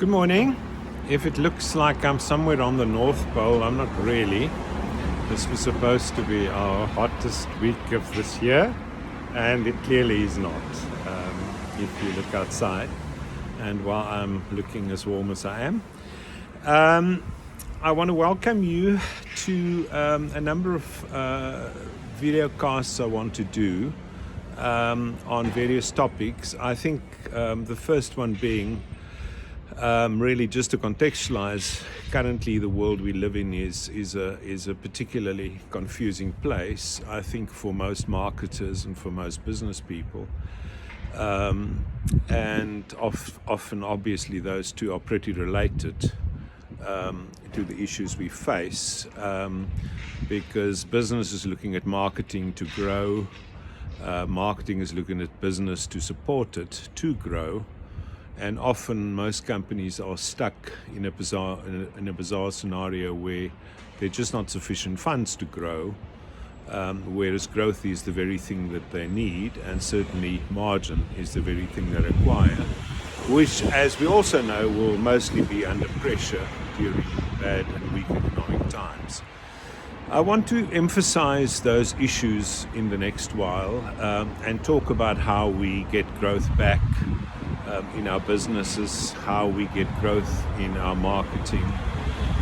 Good morning. If it looks like I'm somewhere on the North Pole, I'm not really. This was supposed to be our hottest week of this year, and it clearly is not. If you look outside, and while I'm looking as warm as I am, I want to welcome you to a number of video casts I want to do on various topics. I think the first one being really just to contextualize, currently the world we live in is a particularly confusing place, I think, for most marketers and for most business people. And often, obviously, those two are pretty related to the issues we face, because business is looking at marketing to grow, marketing is looking at business to support it to grow. And often most companies are stuck in a bizarre scenario where there are just not sufficient funds to grow, whereas growth is the very thing that they need, and certainly margin is the very thing they require, which, as we also know, will mostly be under pressure during bad and weak economic times. I want to emphasize those issues in the next while and talk about how we get growth back in our businesses, how we get growth in our marketing,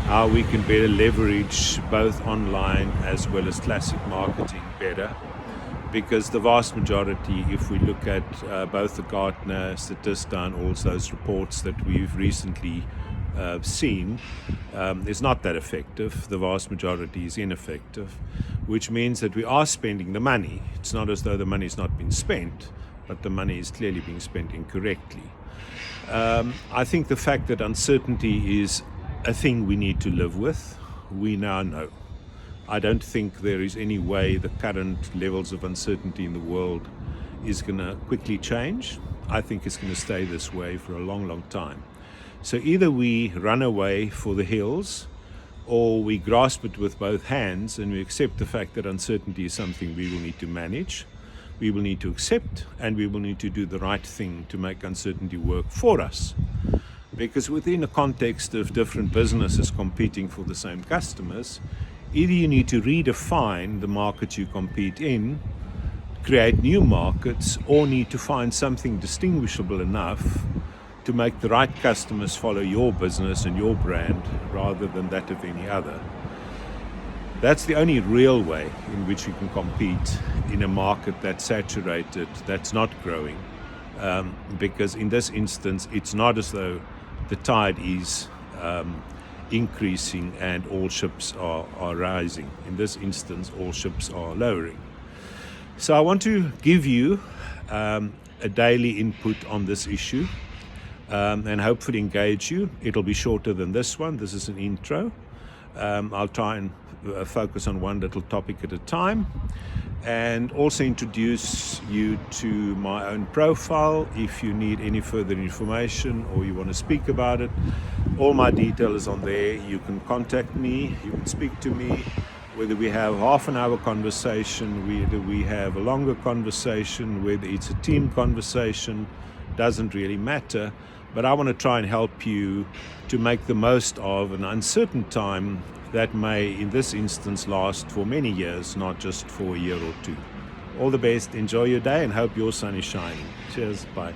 how we can better leverage both online as well as classic marketing better. Because the vast majority, if we look at both the Gartner, Statista, and all those reports that we've recently seen, is not that effective. The vast majority is ineffective, which means that we are spending the money. It's not as though the money has not been spent, but the money is clearly being spent incorrectly. I think the fact that uncertainty is a thing we need to live with, we now know. I don't think there is any way the current levels of uncertainty in the world is going to quickly change. I think it's going to stay this way for a long, long time. So either we run away for the hills, or we grasp it with both hands and we accept the fact that uncertainty is something we will need to manage. We will need to accept, and we will need to do the right thing to make uncertainty work for us. Because within a context of different businesses competing for the same customers, either you need to redefine the market you compete in, create new markets, or need to find something distinguishable enough to make the right customers follow your business and your brand rather than that of any other. That's the only real way in which you can compete in a market that's saturated, that's not growing. Because in this instance, it's not as though the tide is increasing and all ships are rising. In this instance, all ships are lowering. So I want to give you a daily input on this issue and hopefully engage you. It'll be shorter than this one. This is an intro. I'll try and focus on one little topic at a time, and also introduce you to my own profile. If you need any further information or you want to speak about it, all my detail is on there. You can contact me, you can speak to me, whether we have half an hour conversation, whether we have a longer conversation, whether it's a team conversation, doesn't really matter. But I want to try and help you to make the most of an uncertain time that may, in this instance, last for many years, not just for a year or two. All the best, enjoy your day, and hope your sun is shining. Cheers, bye.